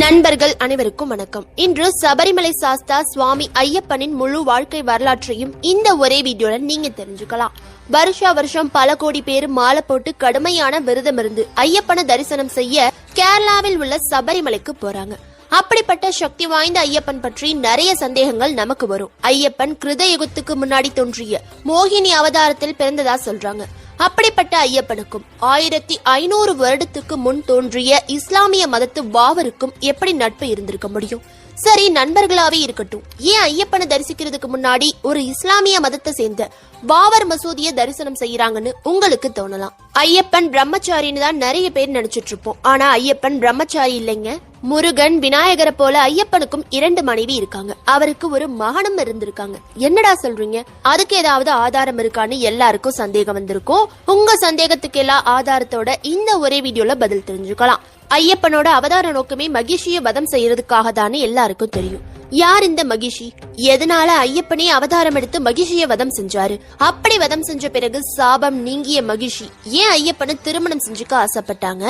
நண்பர்கள் அனைவருக்கும் வணக்கம். இன்று சபரிமலை சாஸ்தா சுவாமி ஐயப்பனின் முழு வாழ்க்கை வரலாற்றையும் இந்த ஒரே வீடியோல நீங்க தெரிஞ்சுக்கலாம். வருஷம் பல கோடி பேர் மாலை போட்டு கடுமையான விரதம் இருந்து ஐயப்பனை தரிசனம் செய்ய கேரளாவில் உள்ள சபரிமலைக்கு போறாங்க. அப்படிப்பட்ட சக்தி வாய்ந்த ஐயப்பன் பற்றி நிறைய சந்தேகங்கள் நமக்கு வரும். ஐயப்பன் கிருத யுகத்துக்கு முன்னாடி தோன்றிய மோகினி அவதாரத்தில் பிறந்ததா சொல்றாங்க. அப்படிப்பட்ட ஐயப்பனுக்கும் 1500 வருடத்துக்கு முன் தோன்றிய இஸ்லாமிய மதத்து பாவருக்கும் எப்படி நட்பு இருந்திருக்க முடியும்? சரி, நண்பர்களாவே இருக்கட்டும், ஏன் ஐயப்பனை தரிசிக்கிறதுக்கு முன்னாடி ஒரு இஸ்லாமிய மதத்தை சேர்ந்த பாவர் மசூதிய தரிசனம் செய்யறாங்கன்னு உங்களுக்கு தோணலாம். ஐயப்பன் பிரம்மச்சாரின்னு தான் நிறைய பேர் நினைச்சிட்டு இருப்போம். ஆனா ஐயப்பன் பிரம்மச்சாரி இல்லைங்க. முருகன், விநாயகரை போல ஐயப்பனுக்கும் 2 மனைவி இருக்காங்க. அவருக்கு ஒரு மகனும் இருந்திருக்காங்க. என்னடா சொல்றீங்க? அதுக்கு ஏதாவது ஆதாரம் இருக்கான்னு எல்லாருக்கும் சந்தேகம் வந்திருக்கும். உங்க சந்தேகத்துக்கு எல்லாம் ஆதாரத்தோட இந்த ஒரே வீடியோல பதில் தெரிஞ்சுக்கலாம். ஐயப்பனோட அவதார நோக்கமே மகிஷிய வதம் செய்யறதுக்காக தானே எல்லாருக்கும் தெரியும். யார் இந்த மகிஷி? எதனால ஐயப்பனே அவதாரம் எடுத்து மகிஷிய வதம் செஞ்சாரு? அப்படி வதம் செஞ்ச பிறகு சாபம் நீங்கிய மகிஷி ஏன் ஐயப்பனை திருமணம் செஞ்சுக்க ஆசைப்பட்டாங்க?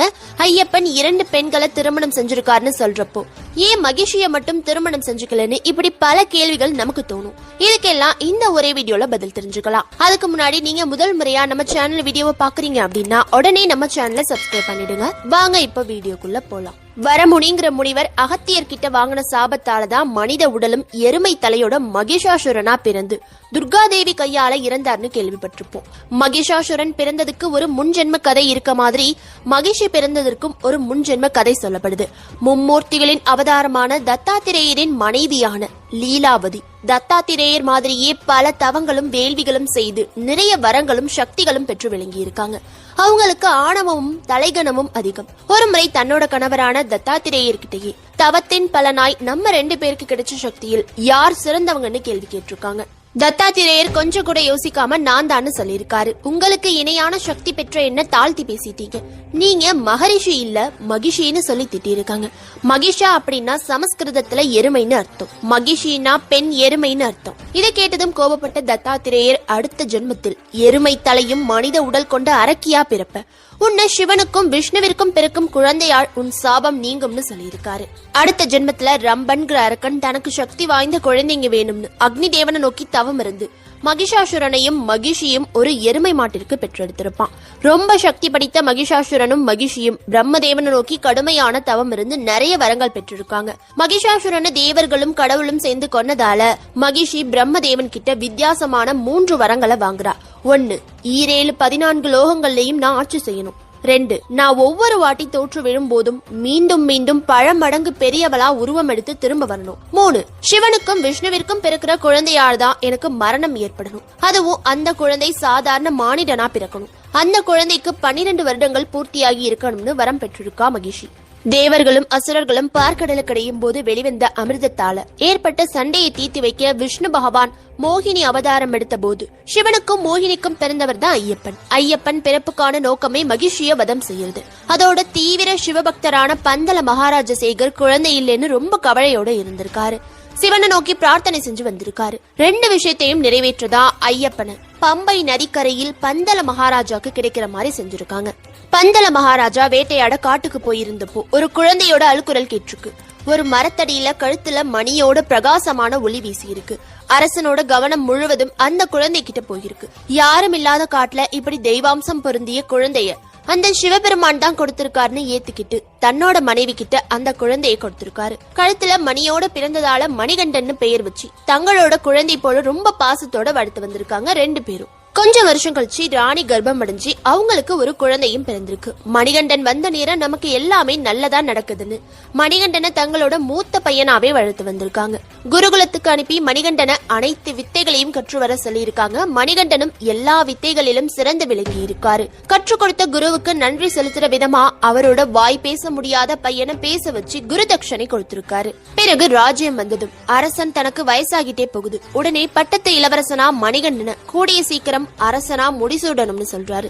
ஐயப்பன் 2 பெண்களை திருமணம் செஞ்சிருக்காருன்னு சொல்றப்போ ஏன் மகிஷிய மட்டும் திருமணம் செஞ்சுக்கலன்னு இப்படி பல கேள்விகள் நமக்கு தோணும். இதுக்கெல்லாம் இந்த ஒரே வீடியோல பதில் தெரிஞ்சுக்கலாம். அதுக்கு முன்னாடி நீங்க முதல் முறையா நம்ம சேனல் வீடியோவை பாக்குறீங்க அப்படின்னா உடனே நம்ம சேனலை சப்ஸ்கிரைப் பண்ணிடுங்க. வாங்க இப்ப வீடியோக்குள்ள போலாம். வரமுனிங்கிற முனிவர் அகத்தியர்கிட்ட வாங்கின சாபத்தாலதான் மனித உடலும் எருமை தலையோட மகிஷாசுரனா பிறந்து துர்காதேவி கையால இறந்தார்னு கேள்விப்பட்டிருப்போம். மகிஷாசுரன் பிறந்ததுக்கு ஒரு முன்ஜென்ம கதை இருக்க மாதிரி மகிஷி பிறந்ததற்கும் ஒரு முன்ஜென்ம கதை சொல்லப்படுது. மும்மூர்த்திகளின் அவதாரமான தத்தாத்திரேயரின் மனைவியான லீலாவதி தத்தாத்திரேயர் மாதிரியே பல தவங்களும் வேள்விகளும் செய்து நிறைய வரங்களும் சக்திகளும் பெற்று விளங்கி இருக்காங்க. அவங்களுக்கு ஆணவமும் தலைகணமும் அதிகம். ஒரு முறை தன்னோட கணவரான தத்தாத்திரேயர்கிட்டயே தவத்தின் பலனாய் நம்ம 2 பேருக்கு கிடைச்ச சக்தியில் யார் சிறந்தவங்கன்னு கேள்வி கேட்டிருக்காங்க. தத்தாத்திரேயர் கொஞ்சம் கூட யோசிக்காம நான் தான் சொல்லியிருக்காரு. உங்களுக்கு இணையான சக்தி பெற்ற என்ன தாழ்த்தி பேசிட்டீங்க, நீங்க மகரிஷி இல்ல மகிஷின்னு சொல்லி திட்டிருக்காங்க. மகிஷா அப்படின்னா சமஸ்கிருதத்துல எருமைன்னு அர்த்தம், மகிஷின்னா பெண் எருமைன்னு அர்த்தம். இதை கேட்டதும் கோபப்பட்ட தத்தாத்திரேயர் அடுத்த ஜென்மத்தில் எருமை தலையும் மனித உடல் கொண்ட அரக்கியா பிறப்ப உன்னை சிவனுக்கும் விஷ்ணுவிற்கும் பிறக்கும் குழந்தையால் உன் சாபம் நீங்கும்னு சொல்லியிருக்காரு. அடுத்த ஜென்மத்துல ரம்பன்கிற அரக்கன் தனக்கு சக்தி வாய்ந்த குழந்தைங்க வேணும்னு அக்னி தேவனை நோக்கி தவம் இருந்து மகிஷாசுரனையும் மகிஷியும் ஒரு எருமை மாட்டிற்கு பெற்றெடுத்திருப்பான். ரொம்ப சக்தி படைத்த மகிஷாசுரனும் மகிஷியும் பிரம்மதேவனை நோக்கி கடுமையான தவம் இருந்து நிறைய வரங்கள் பெற்றிருக்காங்க. மகிஷாசுரனை தேவர்களும் கடவுளும் சேர்ந்து கொன்னதால மகிஷி பிரம்மதேவன் கிட்ட வித்தியாசமான 3 வரங்களை வாங்குறா. 1, 14 லோகங்கள்லயும் நான் ஆட்சி செய்யணும். 2, நான் ஒவ்வொரு வாட்டி தோற்று விழும் போதும் மீண்டும் மீண்டும் பல மடங்கு பெரியவளா உருவம் எடுத்து திரும்ப வரணும். 3, சிவனுக்கும் விஷ்ணுவிற்கும் பிறக்கிற குழந்தையால் தான் எனக்கு மரணம் ஏற்படணும். அதுவும் அந்த குழந்தை சாதாரண மானிடனா பிறக்கணும். அந்த குழந்தைக்கு 12 வருடங்கள் பூர்த்தியாகி இருக்கணும்னு வரம் பெற்றிருக்கா மகிஷி. தேவர்களும் அசுரர்களும் பார்க்கடலுக்கடையும் போது வெளிவந்த அமிர்தத்தால ஏற்பட்ட சண்டையை தீர்த்து வைக்க விஷ்ணு பகவான் மோகினி அவதாரம் எடுத்த போது சிவனுக்கும் மோகினிக்கும் பிறந்தவர் தான் ஐயப்பன். ஐயப்பன் பிறப்புக்கான நோக்கமே மகிஷிய வதம் செய்யறது. அதோட தீவிர சிவபக்தரான பந்தல மகாராஜ சேகர் குழந்தை இல்லைன்னு ரொம்ப கவலையோட இருந்திருக்காரு. சிவனை நோக்கி பிரார்த்தனை செஞ்சு வந்திருக்காரு. 2 விஷயத்தையும் நிறைவேற்றதா ஐயப்பனை பம்பை நதிக்கரையில் பந்தல மகாராஜாக்கு கிடைக்கிற மாதிரி செஞ்சிருக்காங்க. பந்தல மகாராஜா வேட்டையாட காட்டுக்கு போயிருந்தப்போ ஒரு குழந்தையோட அழுக்குரல் கேட்டிருக்கு. ஒரு மரத்தடியில கழுத்துல மணியோட பிரகாசமான ஒளி வீசி இருக்கு. அரசனோட கவனம் முழுவதும் அந்த குழந்தை கிட்ட போயிருக்கு. யாரும் இல்லாத காட்டுல இப்படி தெய்வாம்சம் பொருந்திய குழந்தைய அந்த சிவபெருமான் தான் கொடுத்திருக்காருன்னு ஏத்துக்கிட்டு தன்னோட மனைவி கிட்ட அந்த குழந்தையை கொடுத்திருக்காரு. கழுத்துல மணியோட பிறந்ததால மணிகண்டன் பெயர் வச்சு தங்களோட குழந்தை போல ரொம்ப பாசத்தோட வளர்த்து வந்திருக்காங்க 2 பேரும். கொஞ்சம் வருஷம் கழிச்சு ராணி கர்ப்பம் அடைஞ்சு அவங்களுக்கு ஒரு குழந்தையும் பிறந்திருக்கு. மணிகண்டன் வந்த நேரம் நமக்கு எல்லாமே நல்லதா நடக்குதுன்னு மணிகண்டனை தங்களோட மூத்த பையனாவே வளர்த்து வந்திருக்காங்க. குருகுலத்துக்கு அனுப்பி மணிகண்டனை அனைத்து வித்தைகளையும் கற்று வர சொல்லியிருக்காங்க. மணிகண்டனும் எல்லா வித்தைகளிலும் சிறந்து விளங்கி இருக்காரு. கற்றுக் கொடுத்த குருவுக்கு நன்றி செலுத்துற விதமா அவரோட வாய் பேச முடியாத பையனை பேச வச்சு குரு தட்சணை கொடுத்திருக்காரு. பிறகு ராஜ்யம் வந்ததும் அரசன் தனக்கு வயசாகிட்டே போகுது. உடனே பட்டத்து இளவரசனா மணிகண்டனை கூடிய சீக்கிரம் அரசனா முடிசூடணும்னு சொல்றாரு.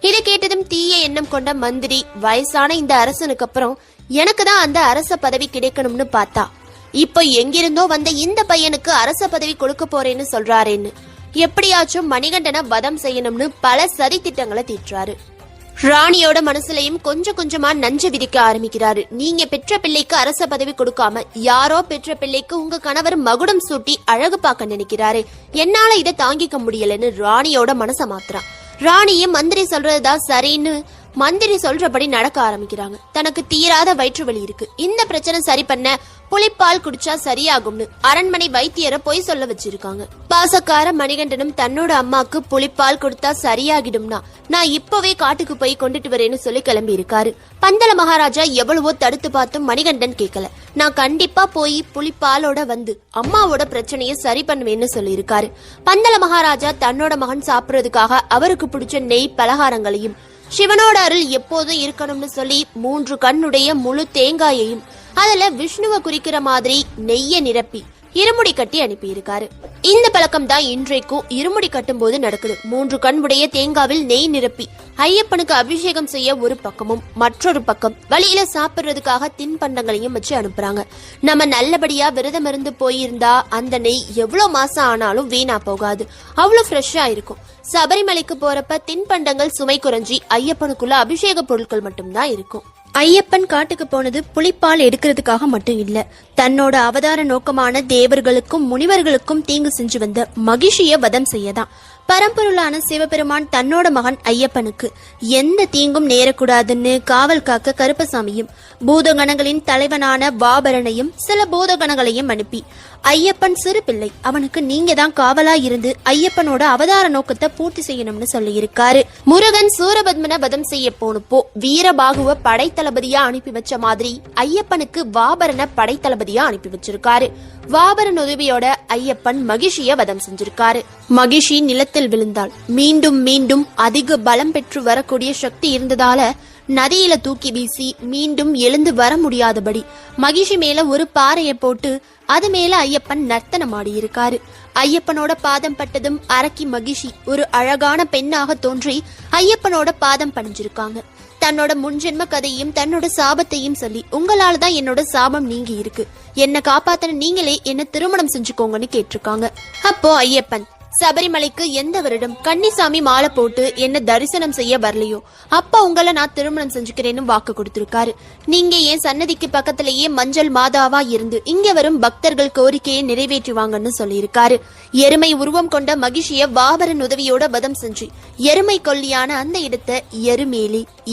இதை கேட்டதும் தீய எண்ணம் கொண்ட மந்திரி வயசான இந்த அரசனுக்கு அப்புறம் எனக்கு தான் அந்த அரச பதவி கிடைக்கணும்னு பார்த்தா இப்ப எங்கிருந்தோ வந்த இந்த பையனுக்கு அரச பதவி கொடுக்க போறேன்னு சொல்றாருன்னு எப்படியாச்சும் மணிகண்டனை வதம் செய்யணும்னு பல சதி திட்டங்களை தீட்டுறாரு. ராணியோட மனசுலயும் கொஞ்சம் கொஞ்சமா நஞ்ச விதிக்க ஆரம்பிக்கிறாரு. நீங்க பெற்ற பிள்ளைக்கு அரச பதவி கொடுக்காம யாரோ பெற்ற பிள்ளைக்கு உங்க கணவர் மகுடம் சூட்டி அழகு பார்க்க நினைக்கிறாரு. என்னால இதை தாங்கிக்க முடியலன்னு ராணியோட மனச மாத்துறான். ராணியும் மந்திரி சொல்றதுதான் சரின்னு மந்திரி சொல்றபடி நடக்க ஆரம்பிக்கிறாங்க. தனக்கு தீராத வயிற்று வலி இருக்கு, இந்த பிரச்சனை சரி பண்ண புளிப்பால் குடிச்சா சரியாகும்னு அரண்மனை வைத்தியரை போய் சொல்ல வச்சிருக்காங்க. பாசக்கார மணிகண்டனும் தன்னோட அம்மாக்கு புளிப்பால் கொடுத்தா சரியாகிடும்னா நான் இப்பவே காட்டுக்கு போய் கொண்டுட்டு வரேன்னு சொல்லி கிளம்பி இருக்காரு. பந்தல மகாராஜா எவ்வளவோ தடுத்து பார்த்தும் மணிகண்டன் கேட்கல. நான் கண்டிப்பா போய் புளிப்பாலோட வந்து அம்மாவோட பிரச்சனைய சரி பண்ணுவேன்னு சொல்லி இருக்காரு. பந்தல மகாராஜா தன்னோட மகன் சாப்பிடுறதுக்காக அவருக்கு பிடிச்ச நெய் பலகாரங்களையும் சிவனோட அருள் எப்போதும் இருக்கணும்னு சொல்லி 3 கண்ணுடைய முழு தேங்காயையும் அதுல விஷ்ணுவை குறிக்கிற மாதிரி நெய்ய நிரப்பி இருமுடி கட்டி அனுப்பி இருக்காரு. இந்த பழக்கம் தான் இன்றைக்கும் இருமுடி கட்டும் போது நடக்குது. 3 கண்ணுடைய தேங்காவில் நெய் நிரப்பி ஐயப்பனுக்கு அபிஷேகம் செய்ய ஒரு பக்கமும் மற்றொரு பக்கம் வழியில சாப்பிடுறதுக்காக தின்பண்டங்களையும் வச்சு அனுப்புறாங்க. நம்ம நல்லபடியா விரதம் இருந்து போயிருந்தா அந்த நெய் எவ்வளவு மாசம் ஆனாலும் வீணா போகாது, அவ்வளவு ஃப்ரெஷ்ஷா இருக்கும். சபரிமலைக்கு போறப்ப தின்பண்டங்கள் சுமை குறைஞ்சி ஐயப்பனுக்குள்ள அபிஷேக பொருட்கள் மட்டும்தான் இருக்கும். ஐயப்பன் காட்டுக்கு போனது புலிப்பால் எடுக்கிறதுக்காக மட்டும் இல்ல, தன்னோட அவதார நோக்கமான தேவர்களுக்கும் முனிவர்களுக்கும் தீங்கு செஞ்சு வந்த மகிஷிய வதம் செய்யதான். பரம்பொருளான சிவபெருமான் தன்னோட மகன் ஐயப்பனுக்கு எந்த தீங்கும் நேரக்கூடாதுன்னு காவல் காக்க கருப்பசாமியும் பூதகணங்களின் தலைவனான வாபரனையும் சில பூதகணங்களையும் அனுப்பி ஐயப்பன் சிறு பிள்ளை, அவனுக்கு நீங்க தான் காவலா இருந்து ஐயப்பனோட அவதார நோக்கத்தை பூர்த்தி செய்யணும்னு சொல்லி இருக்காரு. முருகன் சூரபத்மனை வதம் செய்ய போனப்போ வீரபாகுவ படைத்தளபதியா அனுப்பி வச்ச மாதிரி ஐயப்பனுக்கு வாபரனை படைத்தளபதியா அனுப்பி வச்சிருக்காரு. வாபரன் உதவியோட ஐயப்பன் மகிஷிய வதம் செஞ்சிருக்காரு. மகிஷி நிலத்தில் விழுந்தாள். மீண்டும் மீண்டும் அதிக பலம் பெற்று வரக்கூடிய சக்தி இருந்ததால நதியில தூக்கி வீசி மீண்டும் எழுந்து வர முடியாதபடி மகிஷி மேல ஒரு பாறையை போட்டு அது மேல ஐயப்பன் நர்த்தனம் ஆடி இருக்காரு. ஐயப்பனோட பாதம் பட்டதும் அரக்கி மகிஷி ஒரு அழகான பெண்ணாக தோன்றி ஐயப்பனோட பாதம் பணிஞ்சிருக்காங்க. தன்னோட முன்ஜென்ம கதையும் தன்னோட சாபத்தையும் சொல்லி உங்களால தான் என்னோட சாபம் நீங்கி இருக்கு, என்ன காப்பாத்தன நீங்களே என்ன திருமணம் செஞ்சுக்கோங்கன்னு கேட்டிருக்காங்க. அப்போ ஐயப்பன் சபரிமலைக்கு எந்த வருடம் கன்னிசாமி மாலை போட்டு என்ன தரிசனம் செய்ய வரலையோ அப்ப உங்களை நான் திருமணம் செஞ்சுக்கிறேன்னு வாக்கு கொடுத்திருக்காரு. நீங்க என் சன்னதிக்கு பக்கத்திலேயே மஞ்சள் மாதாவா இருந்து இங்க வரும் பக்தர்கள் கோரிக்கையை நிறைவேற்றுவாங்கன்னு சொல்லியிருக்காரு. எருமை உருவம் கொண்ட மகிஷிய வாபரன் உதவியோட வதம் செஞ்சு எருமை கொல்லியான அந்த இடத்தை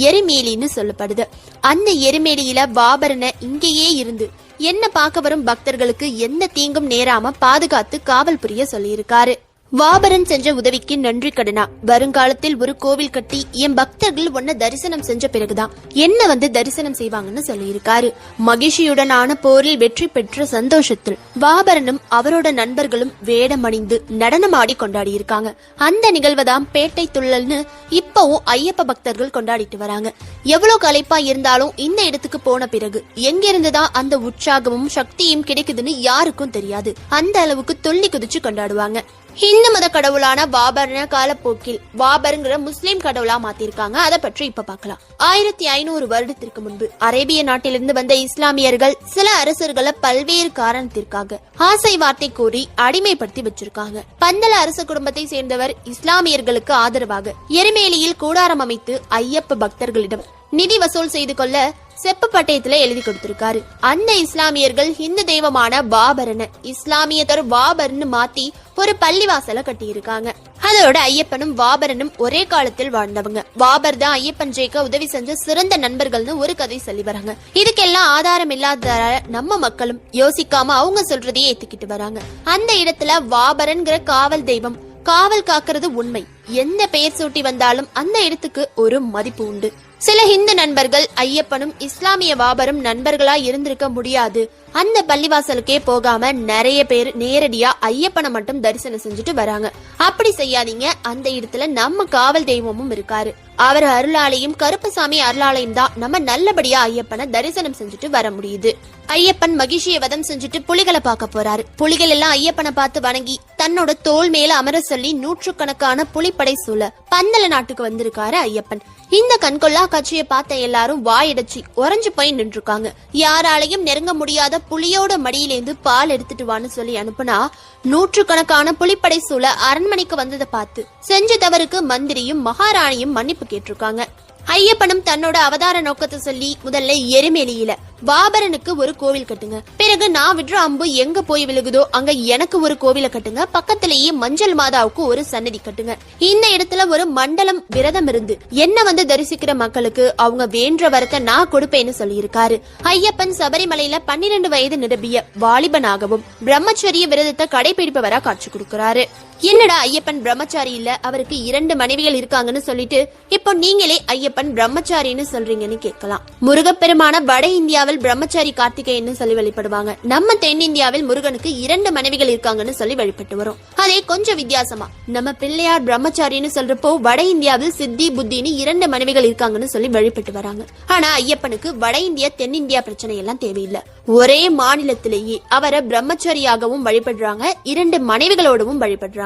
எருமேலின்னு சொல்லப்படுது. அந்த எருமேலியில வாபரனை இங்கேயே இருந்து என்ன பார்க்க வரும் பக்தர்களுக்கு எந்த தீங்கும் நேராம பாதுகாத்து காவல் புரிய சொல்லியிருக்காரு. வாபரன் செஞ்ச உதவிக்கு நன்றி கடனா வருங்காலத்தில் ஒரு கோவில் கட்டி என் பக்தர்கள் ஒன்ன தரிசனம் செஞ்ச பிறகுதான் என்ன வந்து தரிசனம் செய்வாங்கன்னு சொல்லியிருக்காரு. மகிழ்ச்சியுடனான போரில் வெற்றி பெற்ற சந்தோஷத்தில் வாபரனும் அவரோட நண்பர்களும் வேடம் அணிந்து நடனமாடி கொண்டாடி இருக்காங்க. அந்த நிகழ்வுதான் பேட்டை துள்ளல்னு இப்பவும் ஐயப்ப பக்தர்கள் கொண்டாடிட்டு வராங்க. எவ்வளவு களைப்பா இருந்தாலும் இந்த இடத்துக்கு போன பிறகு எங்கிருந்துதான் அந்த உற்சாகமும் சக்தியும் கிடைக்குதுன்னு யாருக்கும் தெரியாது. அந்த அளவுக்கு துள்ளி குதிச்சு கொண்டாடுவாங்க. இந்து மத கடவுளான வாபர்ன காலப்போக்கில் வாபருங்கிற முஸ்லிம் கடவுளா மாத்திருக்காங்க. அதை பற்றி இப்ப பார்க்கலாம். 1500 வருடத்திற்கு முன்பு அரேபிய நாட்டிலிருந்து வந்த இஸ்லாமியர்கள் சில அரசர்களை பல்வேறு காரணத்திற்காக ஆசை வார்த்தை கூறி அடிமைப்படுத்தி வச்சிருக்காங்க. பந்தல அரச குடும்பத்தை சேர்ந்தவர் இஸ்லாமியர்களுக்கு ஆதரவாக எருமேலியில் கூடாரம் அமைத்து ஐயப்ப பக்தர்களிடம் நிதி வசூல் செய்து கொள்ள செப்பு பட்டயத்துல எழுதி கொடுத்திருக்காரு. அந்த இஸ்லாமியர்கள் ஹிந்து தெய்வமான வாபரனை இஸ்லாமியத்தர் வாபர்னு மாத்தி ஒரு பள்ளிவாசல கட்டி இருக்காங்க. அதோட ஐயப்பனும் வாபரனும் ஒரே காலத்தில் வாழ்ந்தவங்க. வாபர் தான் ஐயப்பன் ஜெயிக்க உதவி செஞ்ச சிறந்த நண்பர்கள்னு ஒரு கதை சொல்லி வராங்க. இதுக்கெல்லாம் ஆதாரம் இல்லாததால நம்ம மக்களும் யோசிக்காம அவங்க சொல்றதையே ஏத்துக்கிட்டு வராங்க. அந்த இடத்துல வாபரன்கிற காவல் தெய்வம் காவல் காக்கிறது உண்மை. எந்த பெயர் சூட்டி வந்தாலும் அந்த இடத்துக்கு ஒரு மதிப்பு உண்டு. சில ஹிந்து நண்பர்கள் ஐயப்பனும் இஸ்லாமிய வாபரும் நண்பர்களா இருந்திருக்க முடியாது, அந்த பள்ளிவாசலுக்கே போகாம நிறைய பேர் நேரடியா ஐயப்பனை மட்டும் தரிசனம் செஞ்சுட்டு வராங்க. அப்படி செய்யாதீங்க. அந்த இடத்துல நம்ம காவல் தெய்வமும் இருக்காரு. அவர் அருளாலையும் கருப்பசாமி அருளாலையும் தான் நம்ம நல்லபடியா ஐயப்பனை தரிசனம் செஞ்சுட்டு வர முடியுது. ஐயப்பன் மகிழ்ச்சியை வதம் செஞ்சுட்டு புலிகளை பார்க்க போறாரு. புலிகள் எல்லாம் ஐயப்பனை பார்த்து வணங்கி தன்னோட தோல் மேல அமர சொல்லி நூற்றுக்கணக்கான புலிப்படை சூழ பந்தல நாட்டுக்கு வந்திருக்காரு ஐயப்பன். இந்த கண்கொள்ளா காட்சியை பார்த்த எல்லாரும் வாயடைச்சி உறைஞ்சு போய் நின்று இருக்காங்க. யாராலையும் நெருங்க முடியாத புலியோட மடியிலேந்து பால் எடுத்துட்டு வான்னு சொல்லி அனுப்புனா நூற்றுக்கணக்கான புலிப்படை சூழ அரண்மனைக்கு வந்ததை பார்த்து செஞ்ச தவறுக்கு மந்திரியும் மகாராணியும் மன்னிப்பு கேட்டிருக்காங்க. ஐயப்பனும் தன்னோட அவதார நோக்கத்தை சொல்லி முதல்ல எருமேலியில பாபரனுக்கு ஒரு கோவில் கட்டுங்க, பிறகு நான் விடுற அம்பு எங்க போய் விழுகுதோ அங்க எனக்கு ஒரு கோவில கட்டுங்க, பக்கத்திலேயே மஞ்சள் மாதாவுக்கு ஒரு சன்னதி கட்டுங்க, இந்த இடத்துல ஒரு மண்டலம் விரதம் இருந்து என்ன வந்து தரிசிக்கிற மக்களுக்கு அவங்க வேண்ட வரத்தை நான் கொடுப்பேன்னு சொல்லி இருக்காரு. ஐயப்பன் சபரிமலையில 12 வயது நிரம்பிய வாலிபனாகவும் பிரம்மச்சரிய விரதத்தை கடைபிடிப்பவரா காட்சி கொடுக்கிறாரு. என்னடா ஐயப்பன் பிரம்மச்சாரி இல்ல, அவருக்கு 2 மனைவிகள் இருக்காங்கன்னு சொல்லிட்டு இப்போ நீங்களே ஐயப்பன் பிரம்மச்சாரின்னு சொல்றீங்கன்னு கேட்கலாம். முருகப்பெருமான வட இந்தியாவில் பிரம்மச்சாரி கார்த்திகேயன்னு சொல்லி வழிபடுவாங்க. நம்ம தென்னிந்தியாவில் முருகனுக்கு 2 மனைவிகள் இருக்காங்கன்னு சொல்லி வழிபட்டு வரும். அதே கொஞ்சம் வித்தியாசமா நம்ம பிள்ளையார் பிரம்மச்சாரின்னு சொல்றப்போ வட இந்தியாவில் சித்தி புத்தின்னு 2 மனைவிகள் இருக்காங்கன்னு சொல்லி வழிபட்டு வராங்க. ஆனா ஐயப்பனுக்கு வட இந்தியா தென்னிந்தியா பிரச்சனை எல்லாம் தேவையில்லை. ஒரே மாநிலத்திலேயே அவரை பிரம்மச்சாரியாகவும் வழிபடுறாங்க, 2 மனைவிகளோடவும் வழிபடுறாங்க.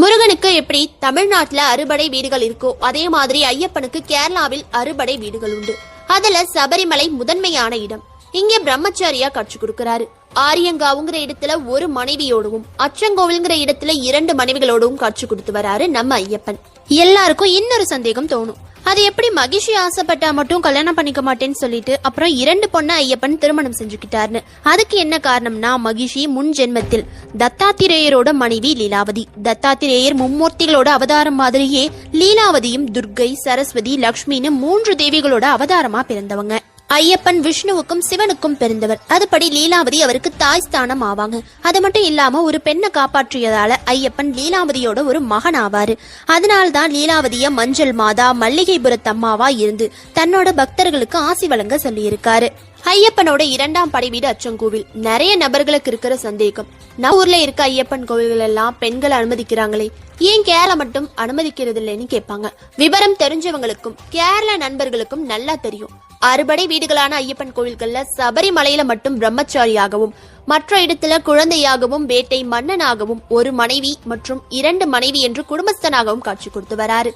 முருகனுக்கு எப்படி தமிழ்நாட்டுல அறுபடை வீடுகள் இருக்கோ அதே மாதிரி ஐயப்பனுக்கு கேரளாவில் அறுபடை வீடுகள் உண்டு. அதுல சபரிமலை முதன்மையான இடம். இங்க பிரம்மச்சாரியா காட்சி கொடுக்கிறாரு. ஆரியங்காவுங்கிற இடத்துல ஒரு மனைவியோடவும் அச்சங்கோவில்ங்கிற இடத்துல 2 மனைவிகளோடவும் காட்சி கொடுத்து வராரு நம்ம ஐயப்பன். எல்லாருக்கும் இன்னொரு சந்தேகம் தோணும், அது எப்படி மகிழ்ச்சி ஆசைப்பட்டா மட்டும் கல்யாணம் பண்ணிக்க மாட்டேன்னு சொல்லிட்டு அப்புறம் 2 பொண்ணை ஐயப்பன் திருமணம் செஞ்சுக்கிட்டாருன்னு. அதுக்கு என்ன காரணம்னா, மகிழ்ச்சி முன் ஜென்மத்தில் தத்தாத்திரேயரோட மனைவி லீலாவதி. தத்தாத்திரேயர் மும்மூர்த்திகளோட அவதாரம் மாதிரியே லீலாவதியும் துர்கை, சரஸ்வதி, லக்ஷ்மின்னு 3 தேவிகளோட அவதாரமா பிறந்தவங்க. ஐயப்பன் விஷ்ணுவுக்கும் சிவனுக்கும் பிறந்தவர். அதுபடி லீலாவதி அவருக்கு தாய் ஸ்தானம் ஆவாங்க. அது மட்டும் இல்லாம ஒரு பெண்ணை காப்பாற்றியதால ஐயப்பன் லீலாவதியோட ஒரு மகன் ஆவாரு. அதனால்தான் லீலாவதிய மஞ்சள் மாதா, மல்லிகைபுரத்தம்மாவா இருந்து தன்னோட பக்தர்களுக்கு ஆசி வழங்க சொல்லி இருக்காரு. ஐயப்பனோட 2ஆம் படை வீடு அச்சங்கோவில். நிறைய நபர்களுக்கு இருக்கிற சந்தேகம், நம்ம ஊர்ல இருக்க ஐயப்பன் கோவில்கள் எல்லாம் பெண்களை அனுமதிக்கிறாங்களே, ஏன் கேரளா மட்டும் அனுமதிக்கிறது இல்லைன்னு கேட்பாங்க. விவரம் தெரிஞ்சவங்களுக்கும் கேரளா நண்பர்களுக்கும் நல்லா தெரியும். அறுபடை வீடுகளான ஐயப்பன் கோவில்கள்ல சபரிமலையில மட்டும் பிரம்மச்சாரியாகவும், மற்ற இடத்துல குழந்தையாகவும், வேட்டை மன்னனாகவும், ஒரு மனைவி மற்றும் 2 மனைவி என்று குடும்பஸ்தனாகவும் காட்சி கொடுத்து வராரு.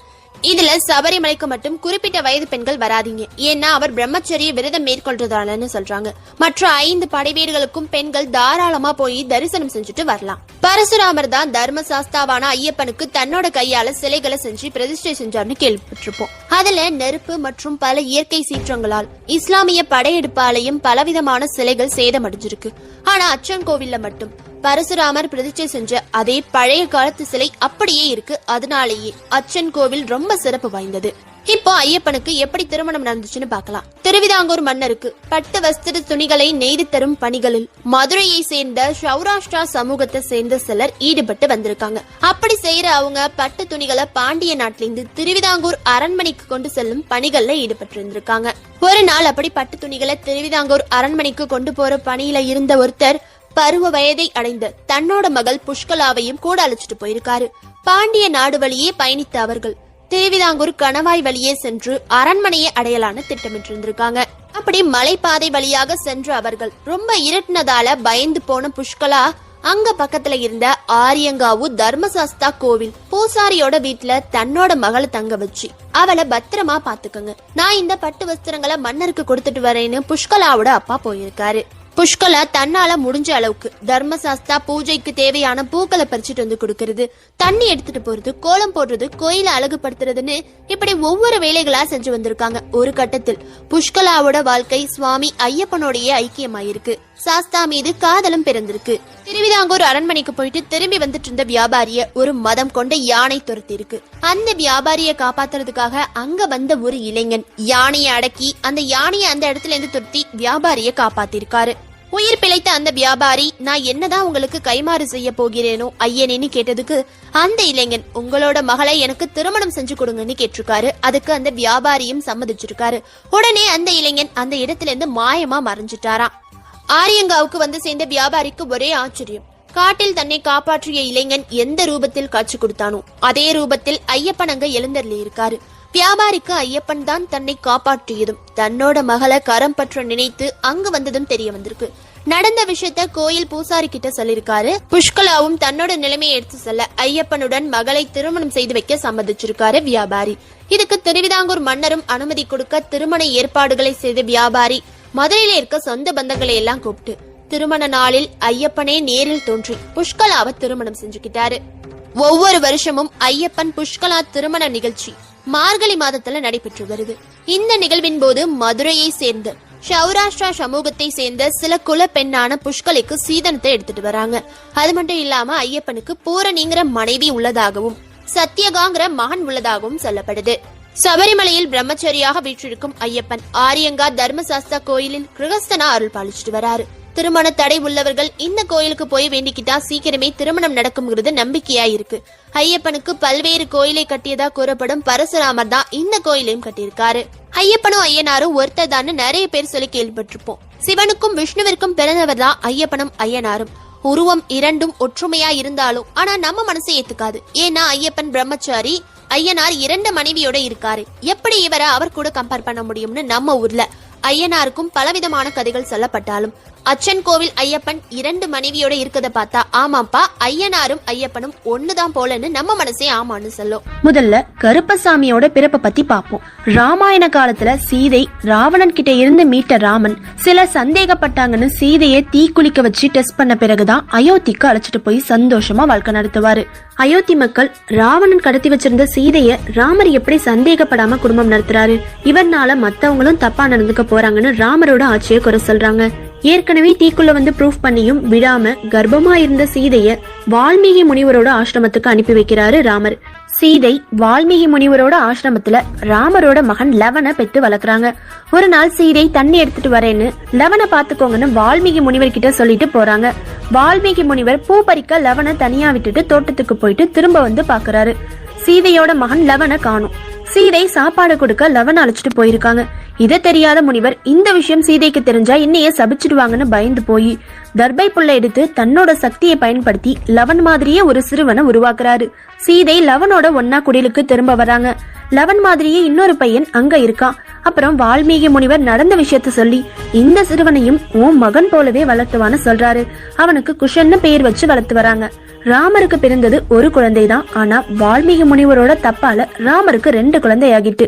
இதுல சபரிமலைக்கு மட்டும் குறிப்பிட்ட வயது பெண்கள் வராதீங்க, ஏன்னா அவர் பிரம்மச்சரிய விரதம் மேற்கொள்றதாலன்னு சொல்றாங்க. மற்ற 5 படை வீடுகளுக்கும் பெண்கள் தாராளமா போய் தரிசனம் செஞ்சுட்டு வரலாம். பரசுராமர் தான் தர்மசாஸ்தாவான ஐயப்பனுக்கு தன்னோட கையால சிலைகளை செஞ்சு பிரதிஷ்டை செஞ்சார்னு கேள்விப்பட்டிருப்போம். அதுல நெருப்பு மற்றும் பல இயற்கை சீற்றங்களால் இஸ்லாமிய படையெடுப்பாலையும் பலவிதமான சிலைகள் சேதமடைஞ்சிருக்கு. ஆனா அச்சன் கோவில்ல மட்டும் பரசுராமர் பிரதிஷ்டை செஞ்ச அதே பழைய காலத்து சிலை அப்படியே இருக்கு. அதனாலேயே அச்சன் கோவில் ரொம்ப சிறப்பு வாய்ந்தது. இப்போ ஐயப்பனுக்கு எப்படி திருமணம் நடந்துச்சுன்னு பார்க்கலாம். திருவிதாங்கூர் மன்னருக்கு பட்டு வஸ்திர துணிகளை நெய்து தரும் பணிகளில் மதுரையை சேர்ந்த சௌராஷ்டிரா சமூகத்தை சேர்ந்த சிலர் ஈடுபட்டு வந்திருக்காங்க. அப்படி செய்யற அவங்க பட்டு துணிகளை பாண்டிய நாட்டிலிருந்து திருவிதாங்கூர் அரண்மனைக்கு கொண்டு செல்லும் பணிகள்ல ஈடுபட்டு இருந்திருக்காங்க. ஒரு நாள் அப்படி பட்டு துணிகளை திருவிதாங்கூர் அரண்மனைக்கு கொண்டு போற பணியில இருந்த ஒருத்தர் பருவ வயதை அடைந்த தன்னோட மகள் புஷ்கலாவையும் கூட அழைச்சிட்டு போயிருக்காரு. பாண்டிய நாடு வழியே பயணித்த அவர்கள் திருவிதாங்கூர் கணவாய் வழியே சென்று அரண்மனையை அடையலான்னு திட்டமிட்டிருந்திருக்காங்க. அப்படி மலைப்பாதை வழியாக சென்ற அவர்கள் ரொம்ப இருட்டினதால பயந்து போன புஷ்கலா அங்க பக்கத்துல இருந்த ஆரியங்காவு தர்மசாஸ்தா கோவில் பூசாரியோட வீட்டுல தன்னோட மகளை தங்க வச்சு அவளை பத்திரமா பாத்துக்கங்க, நான் இந்த பட்டு வஸ்திரங்களை மன்னருக்கு கொடுத்துட்டு வரேன்னு புஷ்கலாவோட அப்பா போயிருக்காரு. புஷ்கலா தன்னால முடிஞ்ச அளவுக்கு தர்மசாஸ்தா பூஜைக்கு தேவையான பூக்களை பறிச்சுட்டு வந்து கொடுக்கறது, தண்ணி எடுத்துட்டு போறது, கோலம் போடுறது, கோயில அழகுபடுத்துறதுன்னு இப்படி ஒவ்வொரு வேலைகளா செஞ்சு வந்திருக்காங்க. ஒரு கட்டத்தில் புஷ்கலாவோட வாழ்க்கை சுவாமி ஐயப்பனோடைய ஐக்கியமாயிருக்கு. சாஸ்தா மீது காதலும் பிறந்திருக்கு. திருவிதாங்கூர் அரண்மனைக்கு போயிட்டு திரும்பி வந்துட்டு இருந்த வியாபாரிய ஒரு மதம் கொண்ட யானை துரத்தி இருக்கு. அந்த வியாபாரிய காப்பாத்துறதுக்காக அங்க வந்த ஒரு இளைஞன் யானையை அடக்கி அந்த யானையை அந்த இடத்துல இருந்து துரத்தி வியாபாரிய காப்பாத்திருக்காரு. உயிர் பிழைத்த அந்த வியாபாரி, நான் என்னதான் உங்களுக்கு கைமாறு செய்ய போகிறேனோ ஐயனேன்னு கேட்டதுக்கு அந்த இளைஞன், உங்களோட மகளை எனக்கு திருமணம் செஞ்சு கொடுங்கன்னு கேட்டிருக்காரு. அதுக்கு அந்த வியாபாரியும் சம்மதிச்சிருக்காரு. உடனே அந்த இளைஞன் அந்த இடத்துல இருந்து மாயமா மறைஞ்சிட்டாராம். ஆரியங்காவுக்கு வந்து சேர்ந்த வியாபாரிக்கு ஒரே ஆச்சரியம். காட்டில் தன்னை காப்பாற்றிய இளைஞன் எந்த ரூபத்தில் காட்சி கொடுத்தானோ அதே ரூபத்தில் ஐயப்பன் அங்க எழுந்தருளி இருக்காரு. வியாபாரிக்கு ஐயப்பன் தான் தன்னை காப்பாற்றியதும் தன்னோட மகளை கரம் பற்ற நினைத்து அங்கு வந்ததும் தெரிய வந்திருக்கு. நடந்த விஷயத்த கோயில் பூசாரி கிட்ட சொல்லிருக்காரு. புஷ்கலாவும் தன்னோட நிலைமையை எடுத்து சொல்ல ஐயப்பனுடன் மகளை திருமணம் செய்து வைக்க சம்மதிச்சிருக்காரு வியாபாரி. இதுக்கு திருவிதாங்கூர் மன்னரும் அனுமதி கொடுக்க திருமண ஏற்பாடுகளை செய்த வியாபாரி மதுரையில இருக்க சொந்த பந்தங்களை எல்லாம் கூப்பிட்டு திருமண நாளில் ஐயப்பனே நேரில் தோன்றி புஷ்கலாவை திருமணம் செஞ்சுக்கிட்டாரு. ஒவ்வொரு வருஷமும் ஐயப்பன் புஷ்கலா திருமண நிகழ்ச்சி மார்கழி மாதத்துல நடைபெற்று வருது. இந்த நிகழ்வின் போது மதுரையை சேர்ந்த சௌராஷ்டிரா சமூகத்தை சேர்ந்த சில குல பெண்ணான புஷ்கலைக்கு சீதனத்தை எடுத்துட்டு வராங்க. அது மட்டும் இல்லாம ஐயப்பனுக்கு பூரணிங்கிற மனைவி உள்ளதாகவும் சத்யகாங்கிற மகன் உள்ளதாகவும் சொல்லப்படுது. சபரிமலையில் பிரம்மச்சரியாக வீற்றிருக்கும் ஐயப்பன் ஆரியங்கா தர்மசாஸ்தா கோயிலின் கிரகஸ்தனா அருள் பாலிச்சுட்டு வராரு. திருமண தடை உள்ளவர்கள் இந்த கோயிலுக்கு போய் வேண்டிக்கிட்டா சீக்கிரமே திருமணம் நடக்கும்ங்கிறது நம்பிக்கையா இருக்கு. ஐயப்பனுக்கு பல்வேறு கோயிலை கட்டியதா கூறப்படும் பரசுராமர் தான் இந்த கோயிலையும் கட்டியிருக்காரு. ஐயப்பனும் ஐயனாரும் ஒருத்தர் தான் நிறைய பேர் சொல்லி கேள்விப்பட்டிருப்போம். சிவனுக்கும் விஷ்ணுவிற்கும் பிறந்தவர் தான் ஐயப்பனும் ஐயனாரும். உருவம் இரண்டும் ஒற்றுமையா இருந்தாலும் ஆனா நம்ம மனசை ஏத்துக்காது. ஏன்னா ஐயப்பன் பிரம்மச்சாரி, ஐயனார் 2 மனைவியோட இருக்காரு. எப்படி இவரை அவர் கூட கம்பேர் பண்ண முடியும்னு நம்ம ஊர்ல ஐயனாருக்கும் பலவிதமான கதைகள் சொல்லப்பட்டாலும் அச்சன் கோவில் ஐயப்பன் 2 மனைவியோட இருக்கத பார்த்தா ஆமாப்பா ஐயனாரும் ஐயப்பனும் ஒண்ணுதான் போலன்னு நம்ம மனசே ஆமான்னு சொல்லும். முதல்ல கருப்பசாமியோட பிறப்பை பத்தி பாப்போம். ராமாயண காலத்துல சீதை ராவணன் கிட்ட இருந்து மீட்ட ராமன் சில சந்தேகப்பட்டாங்கன்னு சீதையை தீக்குளிக்க வச்சு டெஸ்ட் பண்ண பிறகுதான் அயோத்திக்கு அழைச்சிட்டு போய் சந்தோஷமா வாழ்க்கை நடத்துவாரு. அயோத்தி மக்கள் ராவணன் கடத்தி வச்சிருந்த சீதைய ராமர் எப்படி சந்தேகப்படாம குடும்பம் நடத்துறாரு, இவர்னால மத்தவங்களும் தப்பா நடந்துக்க போறாங்கன்னு ராமரோட ஆட்சியை குறை சொல்றாங்க. ஏற்கனவே தீக்குள்ள வந்து ப்ரூஃப் பண்ணியும் விடாம கர்ப்பமா இருந்த சீதைய வால்மீகி முனிவரோட ஆசிரமத்துக்கு அனுப்பி வைக்கிறாரு ராமர். சீதை வால்மீகி முனிவரோட ஆசிரமத்துல ராமரோட மகன் லவனை பெற்று வளர்க்குறாங்க. ஒரு நாள் சீதை தண்ணி எடுத்துட்டு வரேன்னு லவனை பாத்துக்கோங்கன்னு வால்மீகி முனிவர் கிட்ட சொல்லிட்டு போறாங்க. வால்மீகி முனிவர் பூ பறிக்க லவனை தனியா விட்டுட்டு தோட்டத்துக்கு போயிட்டு திரும்ப வந்து பாக்குறாரு. சீதையோட மகன் லவனை காணும். சீதை சாப்பாடு கொடுக்க லவன் அழைச்சிட்டு போயிருக்காங்க. இதை தெரியாத முனிவர் இந்த விஷயம் சீதைக்கு தெரிஞ்சா என்னைய சபிச்சிடுவாங்கன்னு பயந்து போய் தர்பை புல்லை எடுத்து தன்னோட சக்தியை பயன்படுத்தி லவன் மாதிரியே ஒரு சிறுவனை உருவாக்குறாரு. சீதை லவனோட ஒன்னா குடிலுக்கு திரும்ப வராங்க. லவன் மாதிரியே இன்னொரு பையன் அங்க இருக்கான். அப்புறம் வால்மீகி முனிவர் நடந்த விஷயத்த சொல்லி இந்த சிறுவனையும் உன் மகன் போலவே வளர்த்துவான்னு சொல்றாரு. அவனுக்கு குஷன்னு பெயர் வச்சு வளர்த்து வராங்க. ராமருக்கு பிறந்தது ஒரு குழந்தைதான். ஆனா வால்மீகி முனிவரோட தப்பால ராமருக்கு 2 குழந்தை ஆகிட்டு.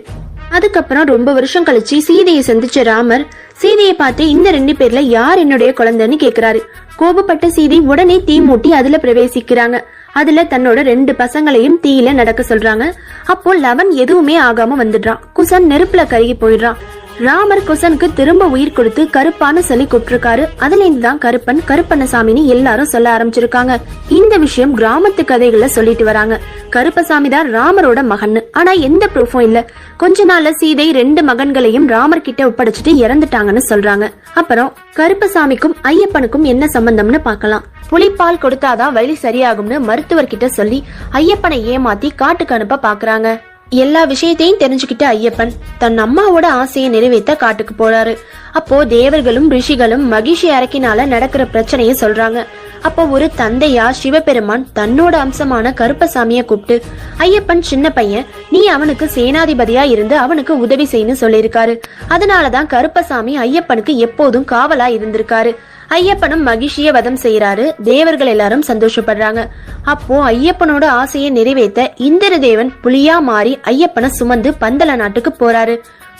அதுக்கப்புறம் ரொம்ப வருஷம் கழிச்சு சீதையை சந்திச்ச ராமர் சீதையை பார்த்து இந்த 2 பேர்ல யார் என்னுடைய குழந்தைன்னு கேக்குறாரு. கோபப்பட்ட சீதை உடனே தீ மூட்டி அதுல பிரவேசிக்கிறாங்க. அதுல தன்னோட 2 பசங்களையும் தீயில நடக்க சொல்றாங்க. அப்போ லவன் எதுவுமே ஆகாம வந்துடுறான். குசன் நெருப்புல கருகி போயிடுறான். ராமர் குசனுக்கு திரும்ப உயிர் கொடுத்து கருப்பான சொல்லி கூப்பிட்டிருக்காரு. அதுல இருந்துதான் கருப்பன் கருப்பண்ணசாமின்னு எல்லாரும் சொல்ல ஆரம்பிச்சிருக்காங்க. இந்த விஷயம் கிராமத்து கதைகள்ல சொல்லிட்டு வராங்க. கருப்பசாமி தான் ராமரோட மகன். ஆனா எந்த ப்ரூஃபும் இல்ல. கொஞ்ச நாள்ல சீதை 2 மகன்களையும் ராமர் கிட்ட ஒப்படைச்சிட்டு இறந்துட்டாங்கன்னு சொல்றாங்க. அப்புறம் கருப்பசாமிக்கும் ஐயப்பனுக்கும் என்ன சம்பந்தம்னு பாக்கலாம். புலிப்பால் கொடுத்தாதான் வலி சரியாகும்னு மருத்துவர்கிட்ட சொல்லி ஐயப்பனை ஏமாத்தி காட்டுக்கு அனுப்ப பாக்குறாங்க. எல்லா விஷயத்தையும் தெரிஞ்சுக்கிட்ட ஐயப்பன் தன் அம்மாவோட ஆசையை நிறைவேற்ற காட்டுக்கு போறாரு. அப்போ தேவர்களும் ரிஷிகளும் மகிழ்ச்சி அரக்கினால நடக்கிற பிரச்சனைய சொல்றாங்க. அப்போ ஒரு தந்தையா சிவபெருமான் தன்னோட அம்சமான கருப்பசாமிய கூப்பிட்டு ஐயப்பன் சின்ன பையன், நீ அவனுக்கு சேனாதிபதியா இருந்து அவனுக்கு உதவி செய்யணும் சொல்லியிருக்காரு. அதனாலதான் கருப்பசாமி ஐயப்பனுக்கு எப்போதும் காவலா இருந்திருக்காரு. ஐயப்பனும் மகிழ்ச்சிய வதம் செய்யறாரு. தேவர்கள் எல்லாரும் சந்தோஷப்படுறாங்க. அப்போ ஐயப்பனோட ஆசையை நிறைவேற்ற இந்திர தேவன் புலியா மாறி ஐயப்பனை சுமந்து பந்தல நாட்டுக்கு போறாரு.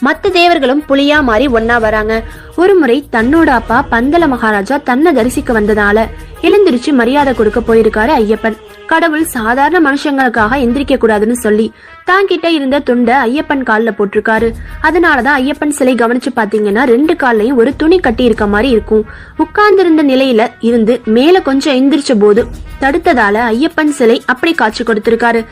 மத்த தேவர்களும் புலியா மாறி ஒன்னா வராங்க. ஒரு முறை தன்னோட அப்பா பந்தல மகாராஜா தன்னை தரிசிக்க வந்ததால எழுந்திருச்சு மரியாதை கொடுக்க போயிருக்காரு ஐயப்பன். கடவுள் சாதாரண மனுஷங்களுக்காக எந்திரிக்க கூடாதுன்னு சொல்லி தாங்கிட்ட இருந்த துண்டை ஐயப்பன் கால்ல போட்டிருக்காரு. அதனாலதான் ஐயப்பன் சிலை கவனிச்சு பாத்தீங்கன்னா 2 கால்லையும் ஒரு துணி கட்டி இருக்க மாதிரி இருக்கும். உட்கார்ந்து இருந்த நிலையில இருந்து மேல கொஞ்சம் எந்திரிச்ச போது தடுத்ததால ஐயப்பன் சிலை அப்படி காட்சி கொடுத்திருக்காரு.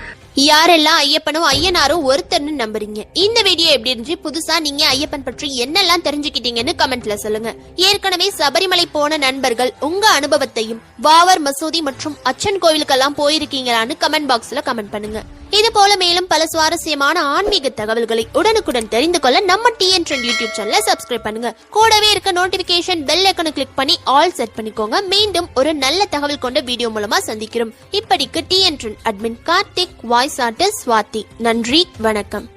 யாரெல்லாம் ஐயப்பனும் ஐயனாரும் ஒருத்தர்னு நம்புறீங்க? இந்த வீடியோ எப்படி இருந்துச்சு? புதுசா நீங்க ஐயப்பன் பற்றி என்னெல்லாம் தெரிஞ்சுக்கிட்டீங்கன்னு கமெண்ட்ல சொல்லுங்க. ஏற்கனவே சபரிமலை போன நண்பர்கள் உங்க அனுபவத்தையும் வாவர் மசூதி மற்றும் அச்சன் கோவிலுக்கெல்லாம் போயிருக்கீங்களான்னு கமெண்ட் பாக்ஸ்ல கமெண்ட் பண்ணுங்க. இது போல மேலும் பல சுவாரஸ்யமான ஆன்மீக தகவல்களை உடனுக்குடன் தெரிந்து கொள்ள நம்ம டிஎன் ட்ரெண்ட் யூடியூப் சேனலை சப்ஸ்கிரைப் பண்ணுங்க. கூடவே இருக்க நோட்டிபிகேஷன் பெல் ஐகானை கிளிக் பண்ணி ஆல் செட் பண்ணிக்கோங்க. மீண்டும் ஒரு நல்ல தகவல் கொண்ட வீடியோ மூலமா சந்திக்கிறோம். இப்படிக்கு TN trend admin Karthik, voice artist Swathi. நன்றி, வணக்கம்.